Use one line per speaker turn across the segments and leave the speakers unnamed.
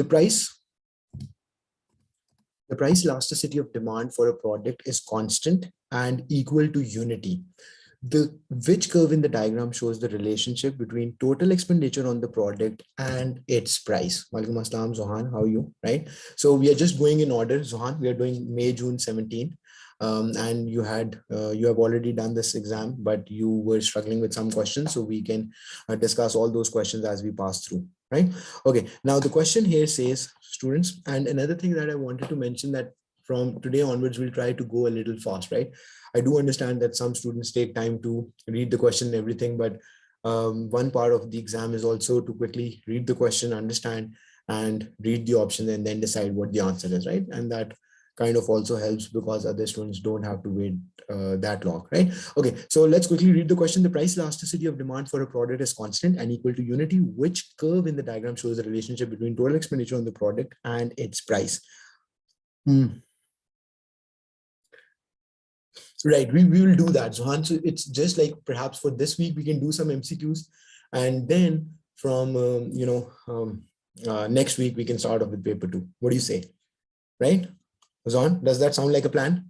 The price elasticity of demand for a product is constant and equal to unity. The which curve in the diagram shows the relationship between total expenditure on the product and its price? Walaikum Assalam, Zohan, how are you? Right. So we are just going in order. Zohan, we are doing May, June 17. And you have already done this exam, but you were struggling with some questions. So we can discuss all those questions as we pass through. Right. Okay. Now the question here says, students, and another thing that I wanted to mention, that from today onwards, we'll try to go a little fast, right? I do understand that some students take time to read the question and everything, but one part of the exam is also to quickly read the question, understand, and read the options, and then decide what the answer is, right? And that kind of also helps because other students don't have to wait that long, right? Okay, so let's quickly read the question. The price elasticity of demand for a product is constant and equal to unity. Which curve in the diagram shows the relationship between total expenditure on the product and its price? Right, we will do that, Zohan. So it's just like perhaps for this week, we can do some MCQs. And then from, next week, we can start off with paper 2. What do you say? Right? Zohan, does that sound like a plan?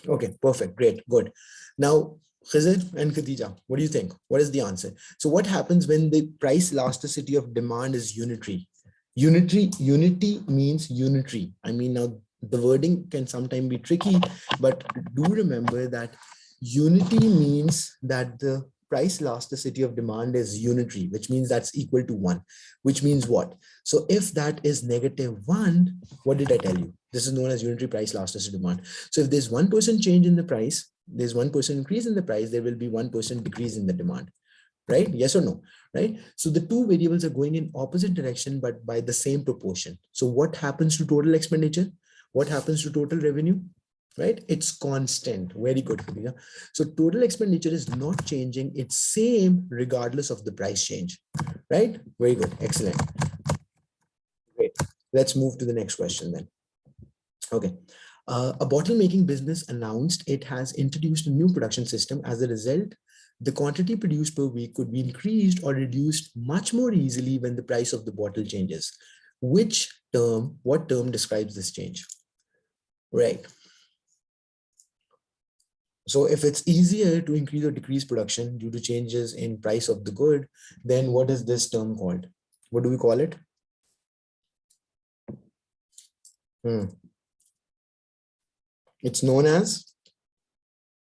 Okay, perfect, great, good. Now, Khizr and Khadija, what do you think? What is the answer? So what happens when the price elasticity of demand is unitary? Unity means unitary. I mean, now the wording can sometimes be tricky, but do remember that unity means that the price elasticity of demand is unitary, which means that's equal to 1, which means what? So if that is -1, what did I tell you? This is known as unitary price elasticity of demand. So if there's 1% change in the price, there's 1% increase in the price, there will be 1% decrease in the demand, right? Yes or no, right? So the two variables are going in opposite direction, but by the same proportion. So what happens to total expenditure? What happens to total revenue? Right? It's constant. Very good. So total expenditure is not changing. It's same regardless of the price change, right? Very good. Excellent. Great. Let's move to the next question then. Okay. A bottle making business announced it has introduced a new production system. As a result, the quantity produced per week could be increased or reduced much more easily when the price of the bottle changes. What term describes this change? Right. So if it's easier to increase or decrease production due to changes in price of the good, then what is this term called? What do we call it? It's known as,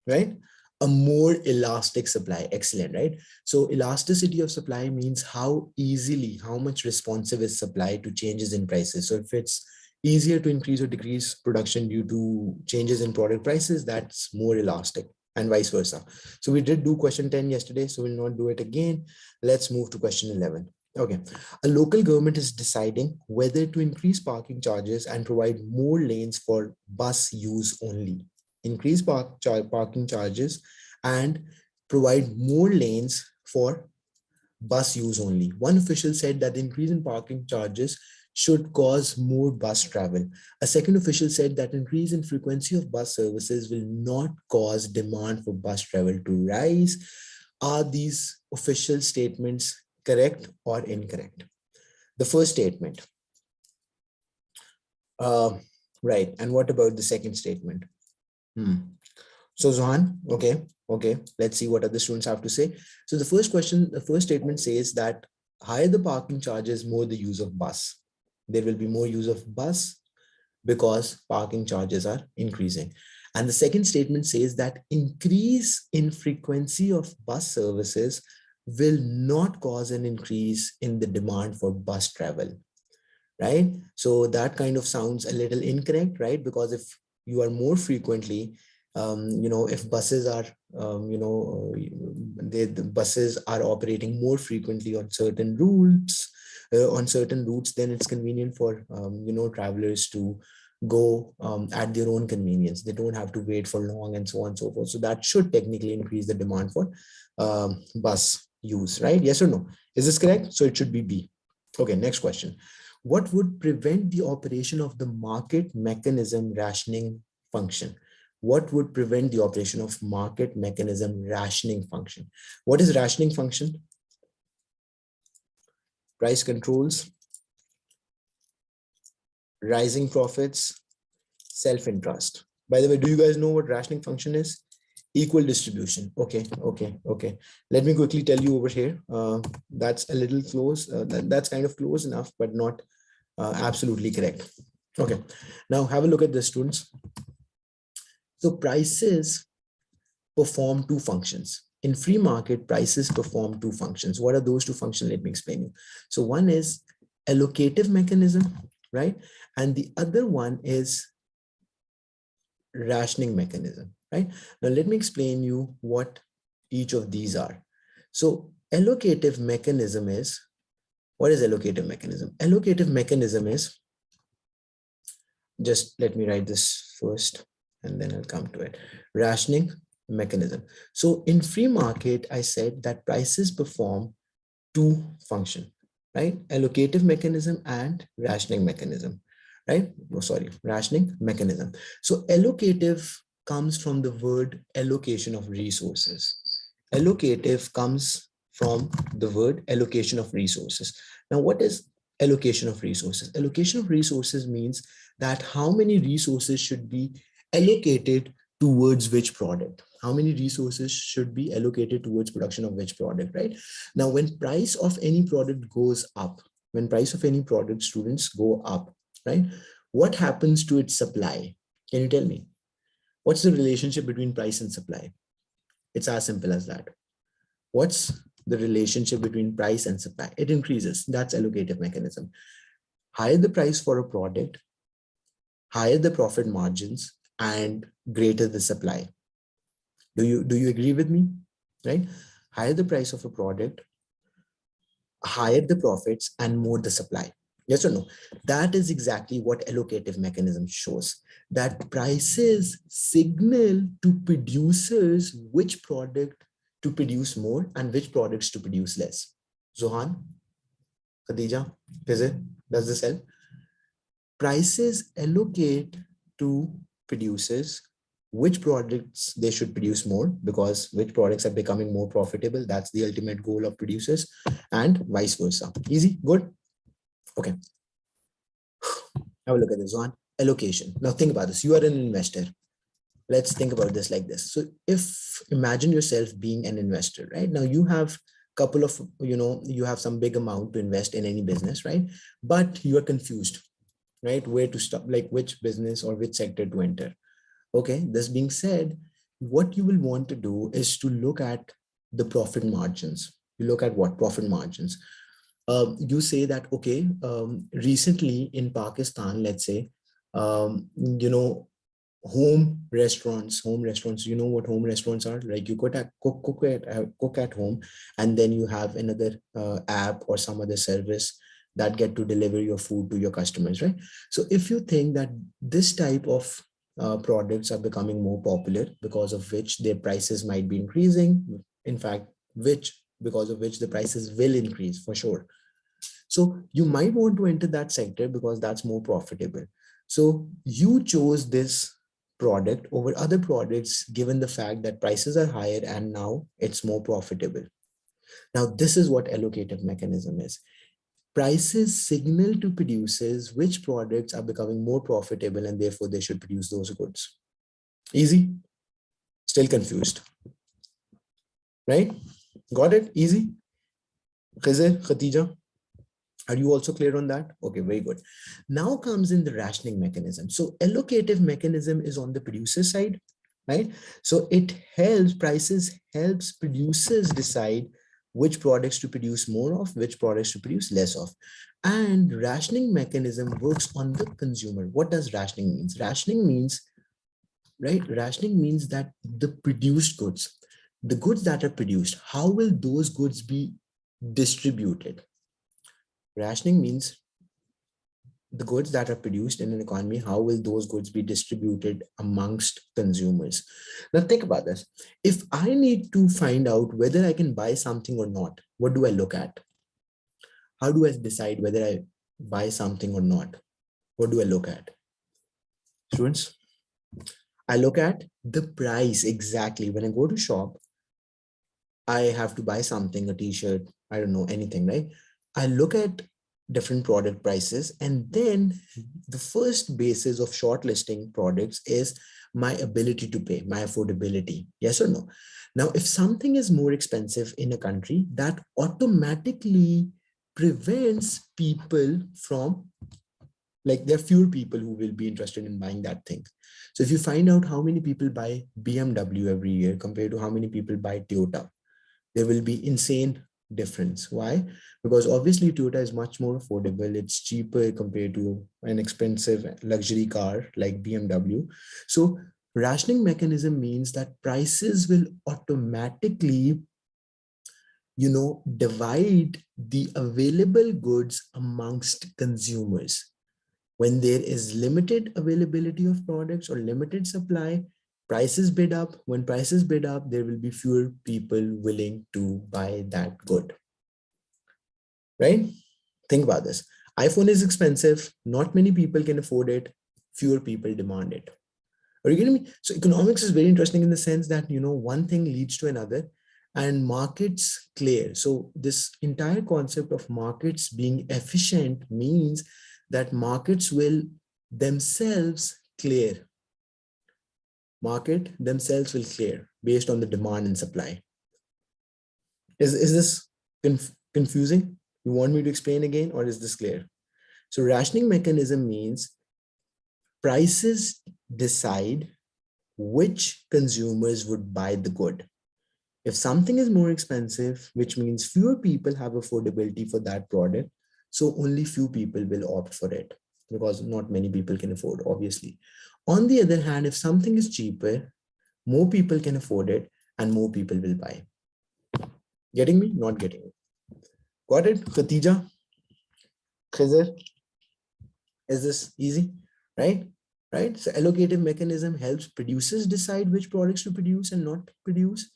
right, a more elastic supply. Excellent, right? So elasticity of supply means how much responsive is supply to changes in prices. So if it's easier to increase or decrease production due to changes in product prices, that's more elastic, and vice versa. So we did do question 10 yesterday, so we'll not do it again. Let's move to question 11. Okay, a local government is deciding whether to increase parking charges and provide more lanes for bus use only. Increase parking charges and provide more lanes for bus use only. One official said that the increase in parking charges should cause more bus travel. A second official said that increase in frequency of bus services will not cause demand for bus travel to rise. Are these official statements correct or incorrect? The first statement. Right. And what about the second statement? So Zohan, okay, let's see what other students have to say. So the first statement says that higher the parking charges, more the use of bus. There will be more use of bus because parking charges are increasing. And the second statement says that increase in frequency of bus services will not cause an increase in the demand for bus travel, right? So that kind of sounds a little incorrect, right? Because if you are more frequently, if buses are, the buses are operating more frequently on certain routes, then it's convenient for, travelers to go at their own convenience. They don't have to wait for long and so on and so forth. So that should technically increase the demand for bus use, right? Yes or no? Is this correct? So it should be B. Okay, next question. What would prevent the operation of the market mechanism rationing function? What would prevent the operation of market mechanism rationing function? What is rationing function? Price controls rising profits, self-interest. By the way, do you guys know what rationing function is? Equal distribution. Okay. Let me quickly tell you over here. That's a little close. That's kind of close enough, but not absolutely correct. Okay. Now have a look at this, students. So prices perform two functions. In free market, prices perform two functions. What are those two functions? Let me explain you. So one is allocative mechanism, right? And the other one is rationing mechanism, right? Now let me explain you what each of these are. So allocative mechanism is, what is allocative mechanism? Allocative mechanism is, just let me write this first and then I'll come to it. Rationing mechanism. So in free market, I said that prices perform two function, right? Allocative mechanism and rationing mechanism, right? Oh, sorry, rationing mechanism. So allocative comes from the word allocation of resources. Allocative comes from the word allocation of resources. Now, what is allocation of resources? Allocation of resources means that how many resources should be allocated towards which product, how many resources should be allocated towards production of which product, right? Now, when price of any product goes up, when price of any product, students, go up, right? What happens to its supply? Can you tell me? What's the relationship between price and supply? It's as simple as that. What's the relationship between price and supply? It increases. That's allocative mechanism. Higher the price for a product, higher the profit margins, and greater the supply. Do you agree with me? Right? Higher the price of a product, higher the profits, and more the supply. Yes or no? That is exactly what allocative mechanism shows. That prices signal to producers which product to produce more and which products to produce less. Zohan, Khadija, Fizir, does this help? Prices allocate to producers which products they should produce more, because which products are becoming more profitable. That's the ultimate goal of producers, and vice versa. Easy, good. Okay. Have a look at this one. Allocation. Now think about this. You are an investor. Let's think about this like this. So if imagine yourself being an investor, right? Now you have couple of, you have some big amount to invest in any business, right? But you are confused, right? Where to stop, like which business or which sector to enter. Okay. This being said, what you will want to do is to look at the profit margins. You look at what profit margins. You say that, okay, recently in Pakistan, let's say, home restaurants, you know what home restaurants are? Like you cook at home, and then you have another app or some other service that get to deliver your food to your customers, right? So if you think that this type of products are becoming more popular, because of which their prices might be increasing, in fact, because of which the prices will increase for sure. So you might want to enter that sector because that's more profitable. So you chose this product over other products given the fact that prices are higher and now it's more profitable. Now, this is what allocative mechanism is. Prices signal to producers which products are becoming more profitable and therefore they should produce those goods. Easy? Still confused? Right? Got it? Easy? Khizr, Khatija? Are you also clear on that? Okay, very good. Now comes in the rationing mechanism. So allocative mechanism is on the producer side, right? So it helps producers decide which products to produce more of, which products to produce less of. And rationing mechanism works on the consumer. What does rationing means? Rationing means, right? Rationing means that the produced goods, the goods that are produced, how will those goods be distributed? Rationing means the goods that are produced in an economy, how will those goods be distributed amongst consumers? Now think about this. If I need to find out whether I can buy something or not, what do I look at? How do I decide whether I buy something or not? What do I look at? Students, I look at the price exactly. When I go to shop, I have to buy something, a t-shirt, I don't know, anything, right? I look at different product prices. And then the first basis of shortlisting products is my ability to pay, my affordability. Yes or no? Now, if something is more expensive in a country, that automatically prevents people from, like, there are fewer people who will be interested in buying that thing. So if you find out how many people buy BMW every year compared to how many people buy Toyota, there will be insane difference. Why? Because obviously Toyota is much more affordable. It's cheaper compared to an expensive luxury car like BMW. So rationing mechanism means that prices will automatically, divide the available goods amongst consumers. When there is limited availability of products or limited supply, prices bid up. When prices bid up, there will be fewer people willing to buy that good. Right? Think about this. iPhone is expensive. Not many people can afford it. Fewer people demand it. Are you getting me? So economics is very interesting in the sense that, one thing leads to another and markets clear. So this entire concept of markets being efficient means that markets will themselves clear. Market themselves will clear based on the demand and supply. Is this confusing? You want me to explain again, or is this clear? So rationing mechanism means prices decide which consumers would buy the good. If something is more expensive, which means fewer people have affordability for that product, so only few people will opt for it because not many people can afford, obviously. On the other hand, if something is cheaper, more people can afford it and more people will buy. Getting me? Not getting me. Got it? Khatija? Khizr? Is this easy? Right? Right? So allocative mechanism helps producers decide which products to produce and not produce.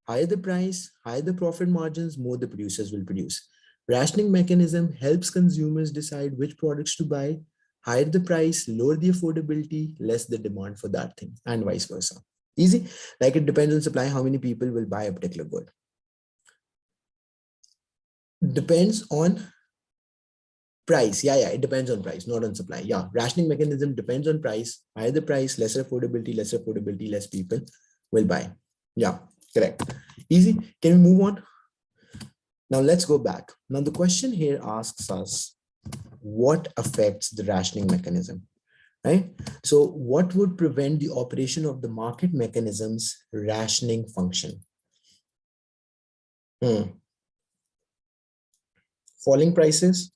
Higher the price, higher the profit margins, more the producers will produce. Rationing mechanism helps consumers decide which products to buy. Higher the price, lower the affordability, less the demand for that thing, and vice versa. Easy. Like it depends on supply, how many people will buy a particular good. Depends on price. Yeah, it depends on price, not on supply. Yeah, rationing mechanism depends on price. Higher the price, lesser affordability, less people will buy. Yeah, correct. Easy. Can we move on? Now let's go back. Now the question here asks us, what affects the rationing mechanism, right? So what would prevent the operation of the market mechanism's rationing function? Falling prices,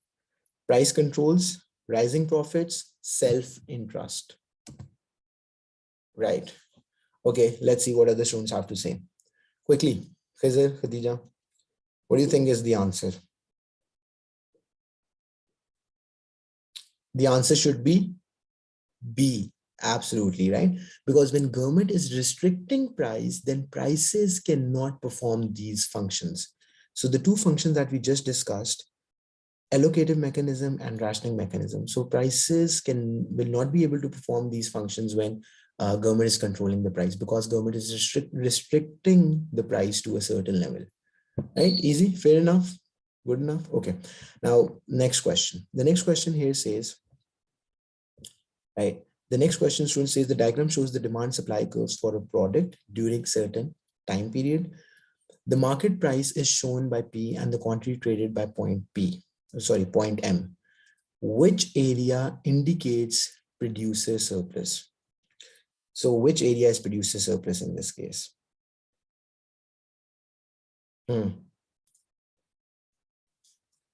price controls, rising profits, self-interest. Right. Okay, let's see what other students have to say. Quickly, Khizr, Khadija, what do you think is the answer? The answer should be B. Absolutely, right? Because when government is restricting price, then prices cannot perform these functions. So the two functions that we just discussed, allocative mechanism and rationing mechanism. So prices will not be able to perform these functions when government is controlling the price, because government is restricting the price to a certain level. Right? Easy, fair enough, good enough. Okay. Now, next question. The next question here says, right? The next question, student, says the diagram shows the demand supply curves for a product during certain time period. The market price is shown by P and the quantity traded by point M. Which area indicates producer surplus? So which area is producer surplus in this case?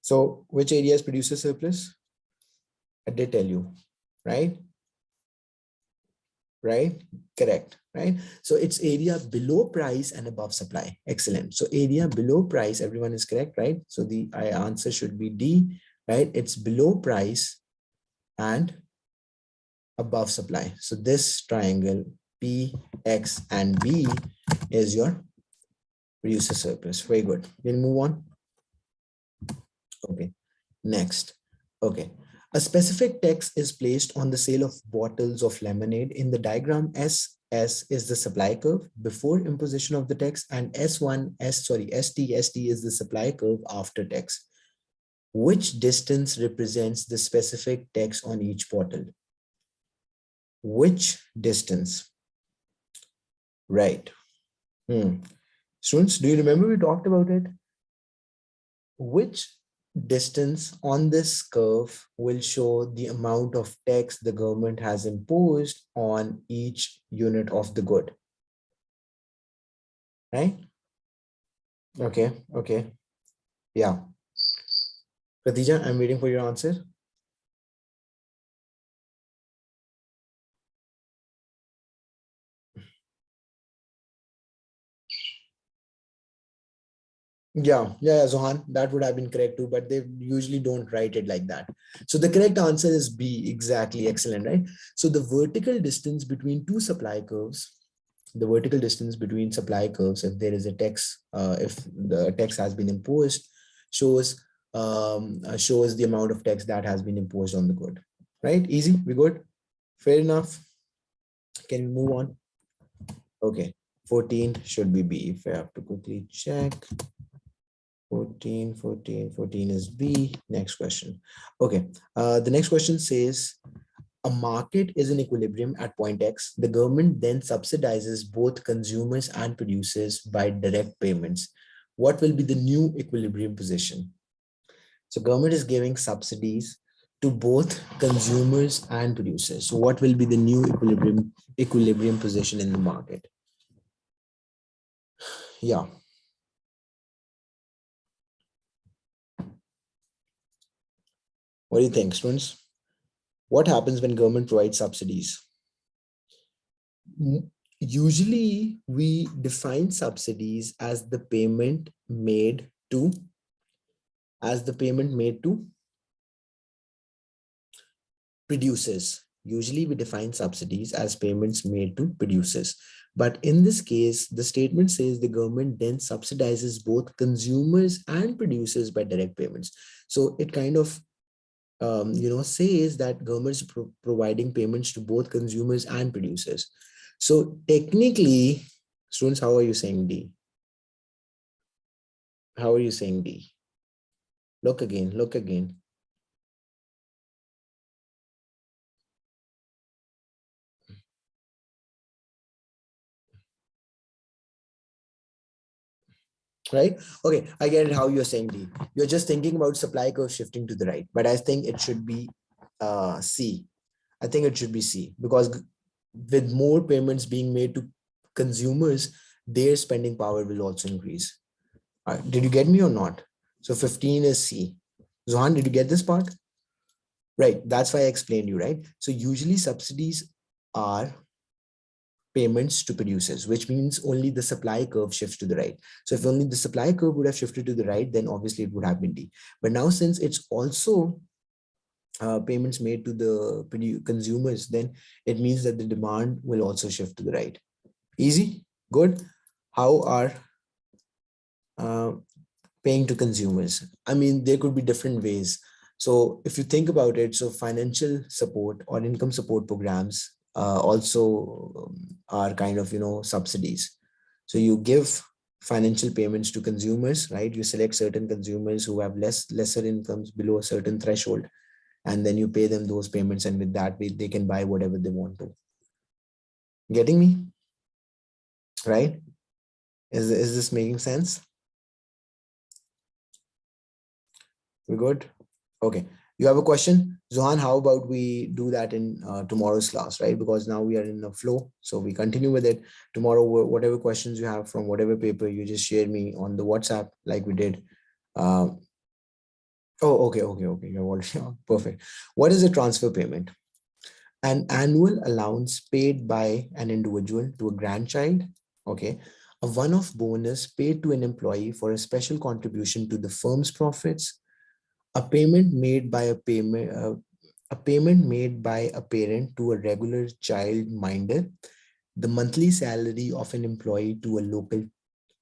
So which area is producer surplus? I did tell you, right? Right? Correct, right? So it's area below price and above supply. Excellent. So area below price, everyone is correct, right? So the answer should be D, right? It's below price and above supply. So this triangle P, X, and B is your producer surplus. Very good. We'll move on. Okay, next. Okay. A specific tax is placed on the sale of bottles of lemonade. In the diagram, S is the supply curve before imposition of the tax, and ST is the supply curve after tax. Which distance represents the specific text on each portal? Which distance? Right. Students, do you remember we talked about it? Which distance on this curve will show the amount of tax the government has imposed on each unit of the good? Right? Okay. Yeah. Khadija, I'm waiting for your answer. Yeah, Zohan, that would have been correct too, but they usually don't write it like that. So the correct answer is B, exactly, excellent, right? So the vertical distance between two supply curves, the vertical distance between supply curves, if there is a tax, if the tax has been imposed, shows shows the amount of tax that has been imposed on the good, right? Easy, we good? Fair enough. Can we move on? Okay, 14 should be B if I have to quickly check. 14 is B. Next question. Okay. The next question says, a market is in equilibrium at point X. The government then subsidizes both consumers and producers by direct payments. What will be the new equilibrium position? So government is giving subsidies to both consumers and producers. So what will be the new equilibrium position in the market? Yeah. What do you think, students? What happens when government provides subsidies? Usually we define subsidies as the payment made to producers. Usually we define subsidies as payments made to producers. But in this case, the statement says the government then subsidizes both consumers and producers by direct payments. So it kind of says that government's providing payments to both consumers and producers. So technically, students, how are you saying D? How are you saying D? Look again, look again. Right? Okay, I get it how you're saying D. You're just thinking about supply curve shifting to the right, but I think it should be C. I think it should be C because with more payments being made to consumers, their spending power will also increase. Did you get me or not? So 15 is C. Zohan, did you get this part? Right, that's why I explained you, right? So usually subsidies are payments to producers, which means only the supply curve shifts to the right. So if only the supply curve would have shifted to the right, then obviously it would have been D. But now since it's also payments made to the consumers, then it means that the demand will also shift to the right. Easy, good. How are uh, paying to consumers? I mean, there could be different ways. So if you think about it, so financial support or income support programs also are kind of, subsidies. So you give financial payments to consumers, right? You select certain consumers who have lesser incomes below a certain threshold, and then you pay them those payments, and with that they can buy whatever they want to. Getting me? Right? Is this making sense? We good? Okay. You have a question? Zohan, how about we do that in tomorrow's class, right? Because now we are in the flow. So we continue with it. Tomorrow, whatever questions you have from whatever paper, you just share me on the WhatsApp like we did. Oh, okay. You're already perfect. What is a transfer payment? An annual allowance paid by an individual to a grandchild. Okay. A one-off bonus paid to an employee for a special contribution to the firm's profits, a payment made by a payment made by a parent to a regular child minder, the monthly salary of an employee to a local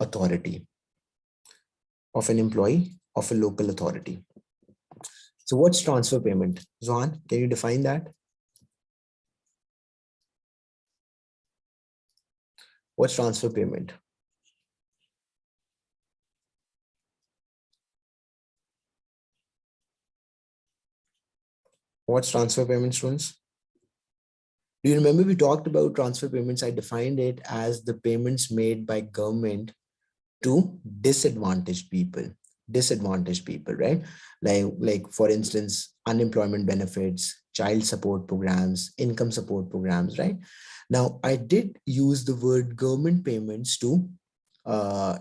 authority, of an employee of a local authority. So what's transfer payment? Zohan, can you define that? What's transfer payment? What's transfer payment, students? Do you remember we talked about transfer payments? I defined it as the payments made by government to disadvantaged people, right? Like for instance, unemployment benefits, child support programs, income support programs, right? Now, I did use the word government payments to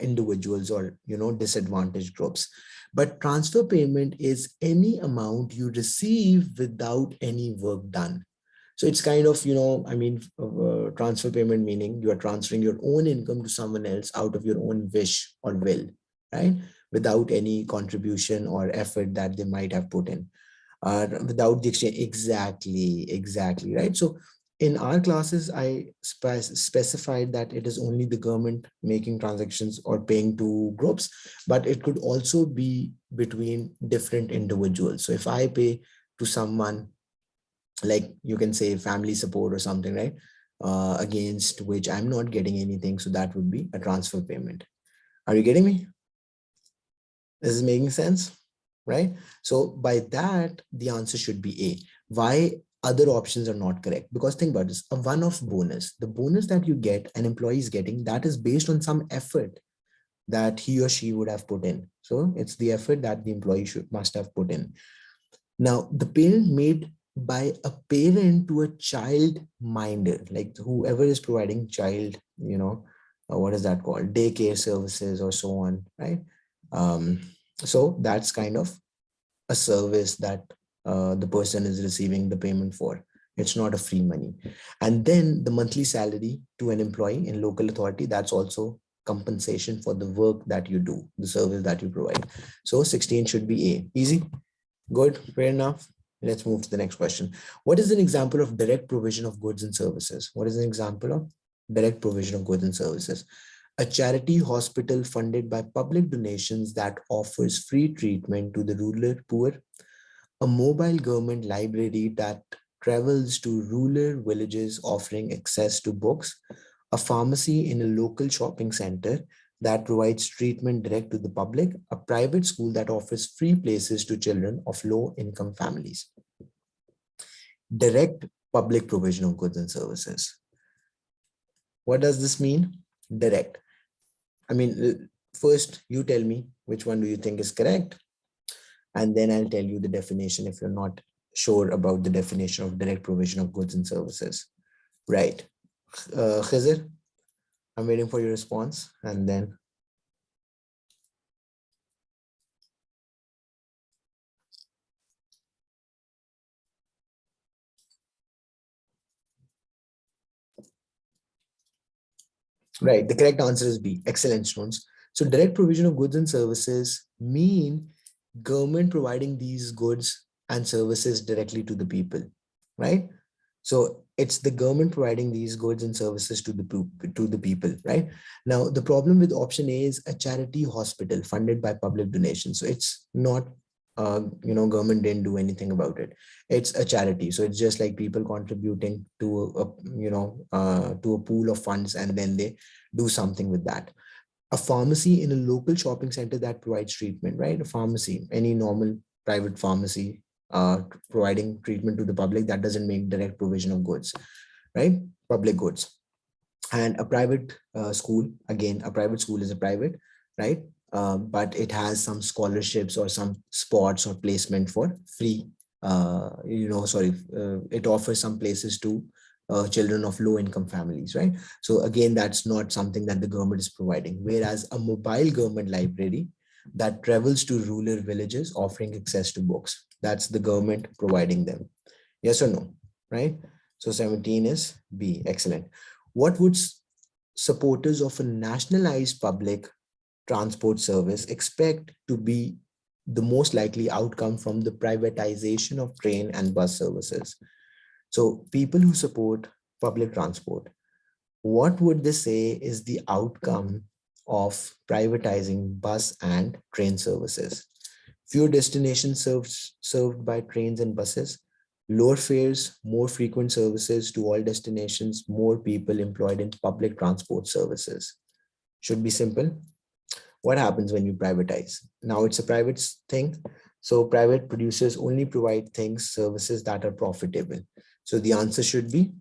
individuals or, disadvantaged groups. But transfer payment is any amount you receive without any work done. So it's kind of, transfer payment meaning you are transferring your own income to someone else out of your own wish or will, right? Without any contribution or effort that they might have put in, without the exchange. Exactly, right? So in our classes, I specified that it is only the government making transactions or paying to groups, but it could also be between different individuals. So if I pay to someone, like you can say family support or something, right? Against which I'm not getting anything. So that would be a transfer payment. Are you getting me? This is making sense, right? So by that, the answer should be A. Why other options are not correct? Because think about this, a one-off bonus, the bonus that you get, an employee is getting, that is based on some effort that he or she would have put in. So it's the effort that the employee must have put in. Now, the payment made by a parent to a child minder, like whoever is providing child, what is that called? Daycare services or so on, right? So that's kind of a service that the person is receiving the payment for. It's not a free money. And then the monthly salary to an employee in local authority, that's also compensation for the work that you do, the service that you provide. So 16 should be A. Easy. Good, fair enough. Let's move to the next question. What is an example of direct provision of goods and services? What is an example of direct provision of goods and services? A charity hospital funded by public donations that offers free treatment to the rural poor. A mobile government library that travels to rural villages offering access to books. A pharmacy in a local shopping center that provides treatment direct to the public, a private school that offers free places to children of low income families. Direct public provision of goods and services. What does this mean? Direct. I mean, first you tell me which one do you think is correct, and then I'll tell you the definition if you're not sure about the definition of direct provision of goods and services. Right. Khizr, I'm waiting for your response, and then right, the correct answer is B. Excellent, students. So direct provision of goods and services mean government providing these goods and services directly to the people, right? So it's the government providing these goods and services to the people, right? Now, the problem with option A is a charity hospital funded by public donation. So it's not, government didn't do anything about it. It's a charity. So it's just like people contributing to to a pool of funds, and then they do something with that. A pharmacy in a local shopping center that provides treatment, right? A pharmacy, any normal private pharmacy providing treatment to the public, that doesn't make direct provision of goods, right? Public goods. And a private school, again, a private school is a private, right? But it has some scholarships or some spots or placement for free. It offers some places to children of low income families, right? So again, that's not something that the government is providing. Whereas a mobile government library that travels to rural villages offering access to books, that's the government providing them. Yes or no, right? So 17 is B. Excellent. What would supporters of a nationalized public transport service expect to be the most likely outcome from the privatization of train and bus services? So people who support public transport, what would they say is the outcome of privatizing bus and train services? Fewer destinations served by trains and buses, lower fares, more frequent services to all destinations, more people employed in public transport services. Should be simple. What happens when you privatize? Now it's a private thing. So private producers only provide things, services that are profitable. So the answer should be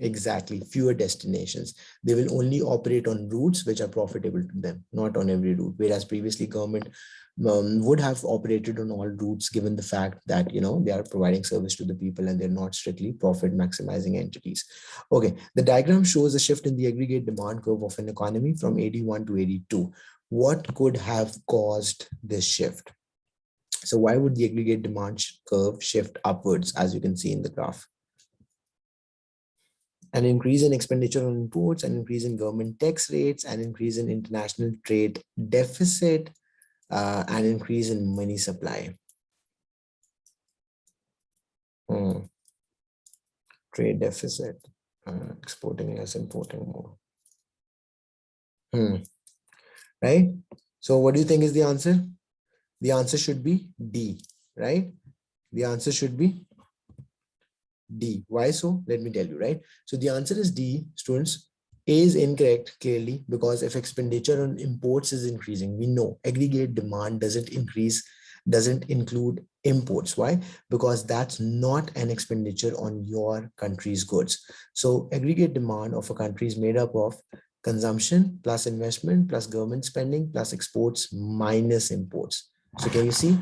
exactly fewer destinations. They will only operate on routes which are profitable to them, not on every route. Whereas previously government would have operated on all routes, given the fact that, you know, they are providing service to the people and they're not strictly profit maximizing entities. Okay, the diagram shows a shift in the aggregate demand curve of an economy from 81 to 82. What could have caused this shift? So why would the aggregate demand curve shift upwards, as you can see in the graph? An increase in expenditure on imports, an increase in government tax rates, an increase in international trade deficit, an increase in money supply. Trade deficit, exporting less, importing more. Right? So what do you think is the answer? The answer should be D, right? The answer should be D. Why so? Let me tell you, right? So the answer is D, students. A is incorrect, clearly, because if expenditure on imports is increasing, we know aggregate demand doesn't include imports. Why? Because that's not an expenditure on your country's goods. So aggregate demand of a country is made up of consumption plus investment plus government spending plus exports minus imports. So can you see?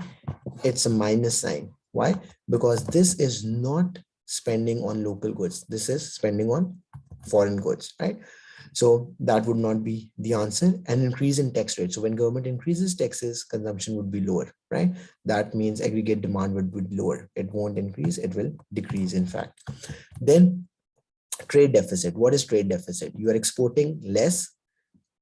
It's a minus sign. Why? Because this is not spending on local goods. This is spending on foreign goods, right? So that would not be the answer. An increase in tax rate. So when government increases taxes, consumption would be lower, right? That means aggregate demand would be lower. It won't increase, it will decrease, in fact. Then trade deficit. What is trade deficit? You are exporting less.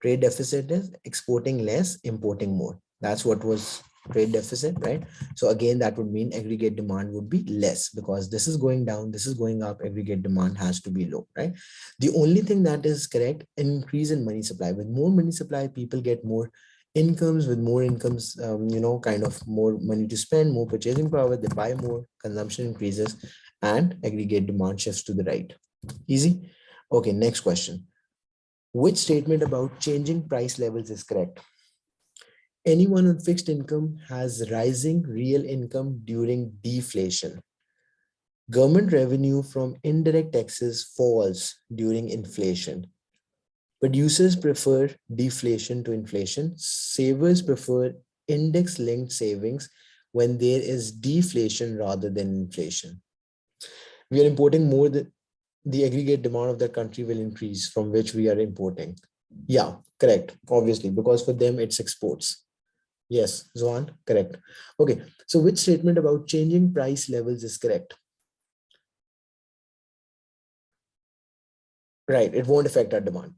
Trade deficit is exporting less, importing more. That's what was trade deficit, right? So again, that would mean aggregate demand would be less, because this is going down, this is going up, aggregate demand has to be low, right? The only thing that is correct, an increase in money supply. With more money supply, people get more incomes. With more incomes, kind of more money to spend, more purchasing power, they buy more, consumption increases, and aggregate demand shifts to the right. Easy. Okay, next question. Which statement about changing price levels is correct? Anyone on fixed income has rising real income during deflation. Government revenue from indirect taxes falls during inflation. Producers prefer deflation to inflation. Savers prefer index-linked savings when there is deflation rather than inflation. We are importing more than the aggregate demand of that country will increase from which we are importing. Yeah, correct. Obviously, because for them it's exports. Yes, Zohan, correct. Okay, so which statement about changing price levels is correct? Right, it won't affect our demand.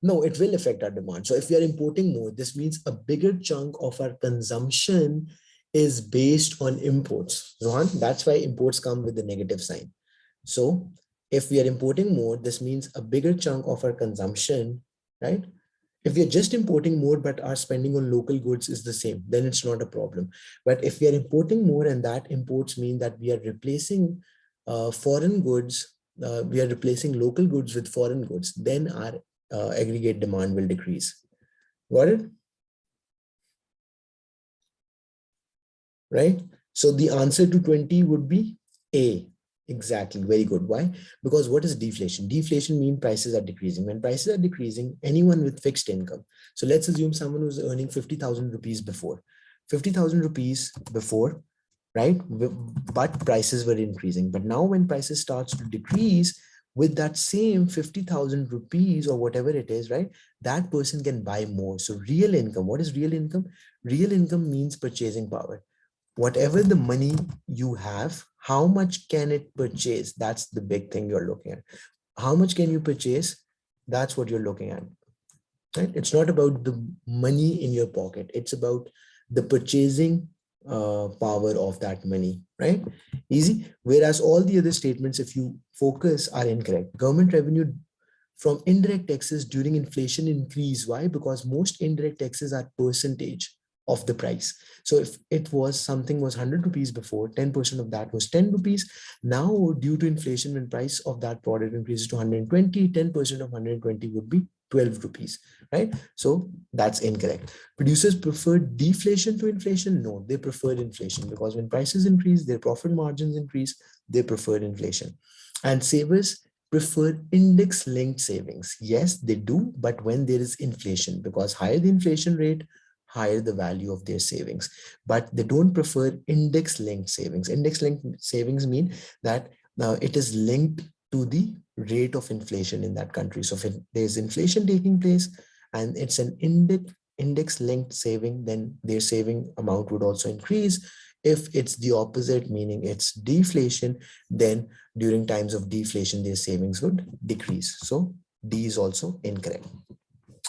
No, it will affect our demand. So if we are importing more, this means a bigger chunk of our consumption is based on imports. Zohan, that's why imports come with the negative sign. So if we are importing more, this means a bigger chunk of our consumption, right? If we are just importing more, but our spending on local goods is the same, then it's not a problem. But if we are importing more, and that imports mean that we are replacing foreign goods, we are replacing local goods with foreign goods, then our aggregate demand will decrease. Got it? Right? So the answer to 20 would be A. Exactly. Very good. Why? Because what is deflation? Deflation means prices are decreasing. When prices are decreasing, anyone with fixed income. So let's assume someone was earning 50,000 rupees before. 50,000 rupees before, right? But prices were increasing. But now when prices starts to decrease, with that same 50,000 rupees or whatever it is, right? That person can buy more. So real income. What is real income? Real income means purchasing power. Whatever the money you have, how much can it purchase? That's the big thing you're looking at. How much can you purchase? That's what you're looking at, right? It's not about the money in your pocket. It's about the purchasing power of that money, right? Easy. Whereas all the other statements, if you focus, are incorrect. Government revenue from indirect taxes during inflation increase. Why? Because most indirect taxes are percentage of the price. So if it was something was 100 rupees before, 10% of that was 10 rupees. Now, due to inflation, when price of that product increases to 120, 10% of 120 would be 12 rupees, right? So that's incorrect. Producers prefer deflation to inflation? No, they prefer inflation, because when prices increase, their profit margins increase, they prefer inflation. And savers prefer index linked savings. Yes, they do, but when there is inflation, because higher the inflation rate, higher the value of their savings. But they don't prefer index linked savings. Index linked savings mean that it is linked to the rate of inflation in that country. So if there's inflation taking place and it's an index linked saving, then their saving amount would also increase. If it's the opposite, meaning it's deflation, then during times of deflation, their savings would decrease. So D is also incorrect.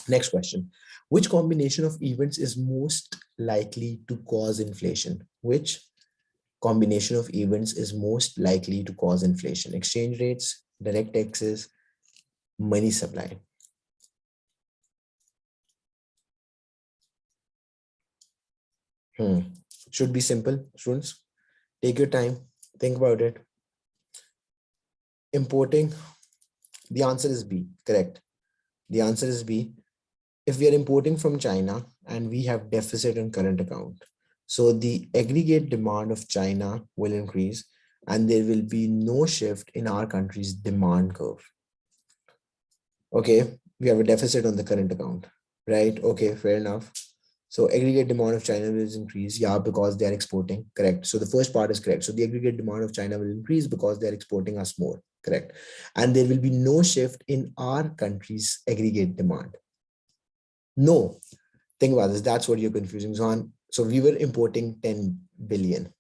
Next question. Which combination of events is most likely to cause inflation? Which combination of events is most likely to cause inflation? Exchange rates, direct taxes, money supply. Should be simple, students. Take your time, think about it. Importing, the answer is B, correct. The answer is B. If we are importing from China and we have deficit in current account, so the aggregate demand of China will increase and there will be no shift in our country's demand curve. Okay, we have a deficit on the current account, right? Okay, fair enough. So aggregate demand of China will increase, yeah, because they are exporting, correct. So the first part is correct. So the aggregate demand of China will increase because they are exporting us more, correct. And there will be no shift in our country's aggregate demand. No, think about this. That's what you're confusing on. So we were importing 10 billion,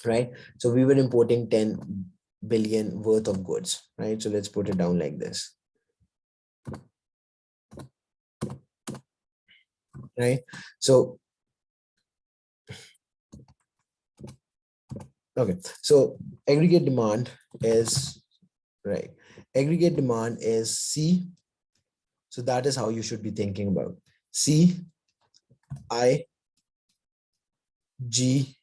right? So we were importing 10 billion worth of goods, right? So let's put it down like this, right? So, okay. So aggregate demand is, right. Aggregate demand is C. So that is how you should be thinking about C, I, G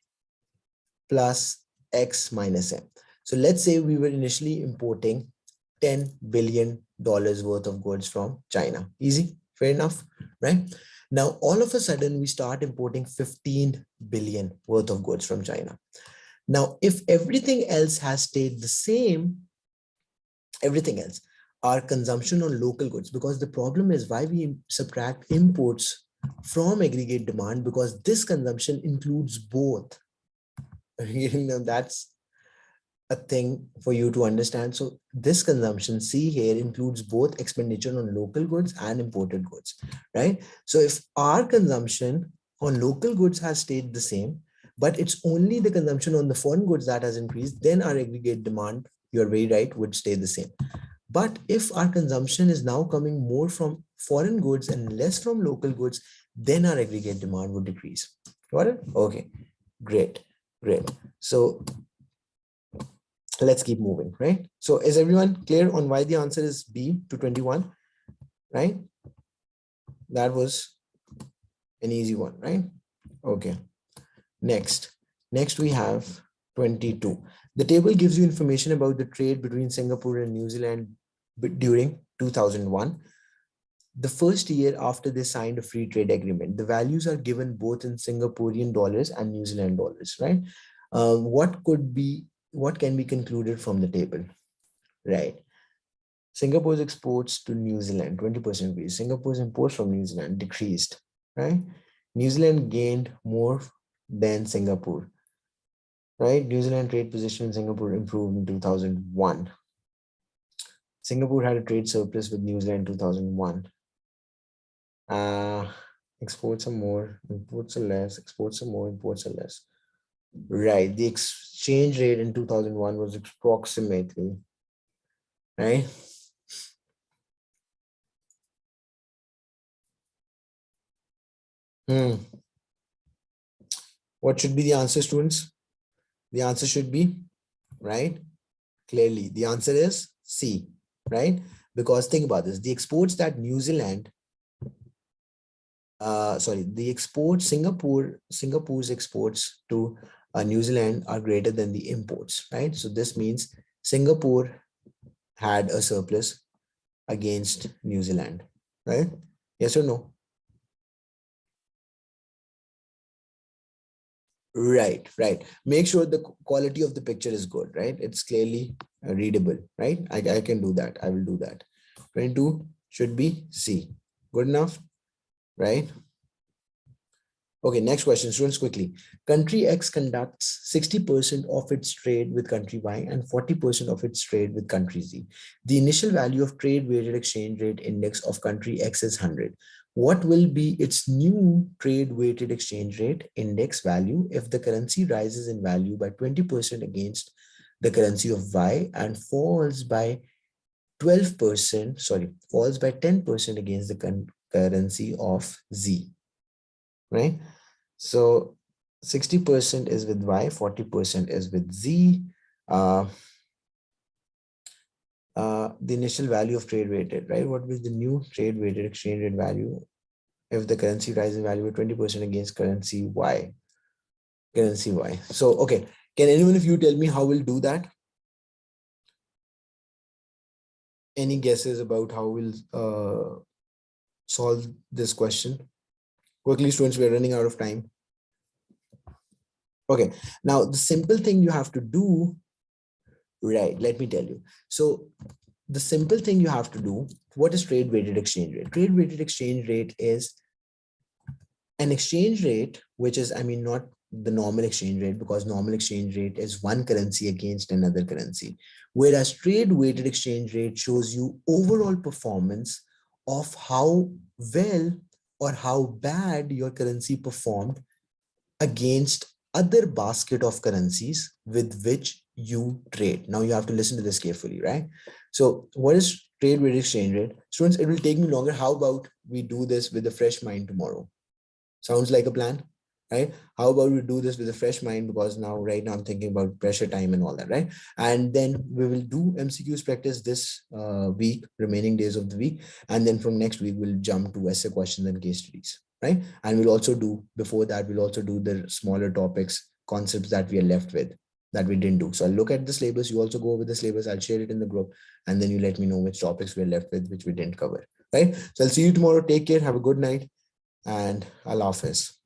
plus X minus M. So let's say we were initially importing $10 billion worth of goods from China. Easy, fair enough, right? Now, all of a sudden, we start importing 15 billion worth of goods from China. Now, if everything else has stayed the same, everything else, our consumption on local goods, because the problem is why we subtract imports from aggregate demand, because this consumption includes both. That's a thing for you to understand. So this consumption, C here, includes both expenditure on local goods and imported goods, right? So if our consumption on local goods has stayed the same, but it's only the consumption on the foreign goods that has increased, then our aggregate demand, you're very right, would stay the same. But if our consumption is now coming more from foreign goods and less from local goods, then our aggregate demand would decrease. Got it? Okay, great, great. So let's keep moving, right? So is everyone clear on why the answer is B to 21, right? That was an easy one, right? Okay, next we have 22. The table gives you information about the trade between Singapore and New Zealand during 2001. The first year after they signed a free trade agreement. The values are given both in Singaporean dollars and New Zealand dollars, right? What can be concluded from the table, right? Singapore's exports to New Zealand, 20% increase. Singapore's imports from New Zealand decreased, right? New Zealand gained more than Singapore, right? New Zealand trade position in Singapore improved in 2001. Singapore had a trade surplus with New Zealand in 2001. Exports are more, imports are less, exports are more, imports are less. Right, the exchange rate in 2001 was approximately, right? What should be the answer, students? The answer should be, right? Clearly, the answer is C, right? Because think about this, the exports that New Zealand, Singapore's exports to New Zealand are greater than the imports, right? So this means Singapore had a surplus against New Zealand, right? Yes or no? Right, right. Make sure the quality of the picture is good, right? It's clearly readable, right? I can do that. I will do that. 22 should be C. Good enough, right? Okay, next question, students, quickly. Country X conducts 60% of its trade with country Y and 40% of its trade with country Z. The initial value of trade weighted exchange rate index of country X is 100. What will be its new trade weighted exchange rate index value if the currency rises in value by 20% against the currency of Y and falls by 12%, falls by 10% against the currency of Z, right? So 60% is with Y, 40% is with Z. The initial value of trade weighted, right? What will the new trade weighted exchange rate value if the currency rises in value by 20% against currency Y? Currency Y. So, okay. Can anyone of you tell me how we'll do that? Any guesses about how we'll solve this question? Quickly, students, we're running out of time. Okay, now the simple thing you have to do, right, let me tell you. So the simple thing you have to do, what is trade weighted exchange rate? Trade weighted exchange rate is an exchange rate, which is, I mean, not the normal exchange rate, because normal exchange rate is one currency against another currency. Whereas trade weighted exchange rate shows you overall performance of how well or how bad your currency performed against other basket of currencies with which you trade. Now you have to listen to this carefully, right? So what is trade weighted exchange rate? Students, it will take me longer. How about we do this with a fresh mind tomorrow? Sounds like a plan, right? How about we do this with a fresh mind, because right now I'm thinking about pressure time and all that, right? And then we will do MCQs practice this week, remaining days of the week. And then from next week, we'll jump to essay questions and case studies, right? And we'll also do, before that, we'll also do the smaller topics, concepts that we are left with, that we didn't do. So I'll look at the syllabus. You also go over the syllabus. I'll share it in the group. And then you let me know which topics we're left with, which we didn't cover, right? So I'll see you tomorrow. Take care. Have a good night. And Allah Hafiz.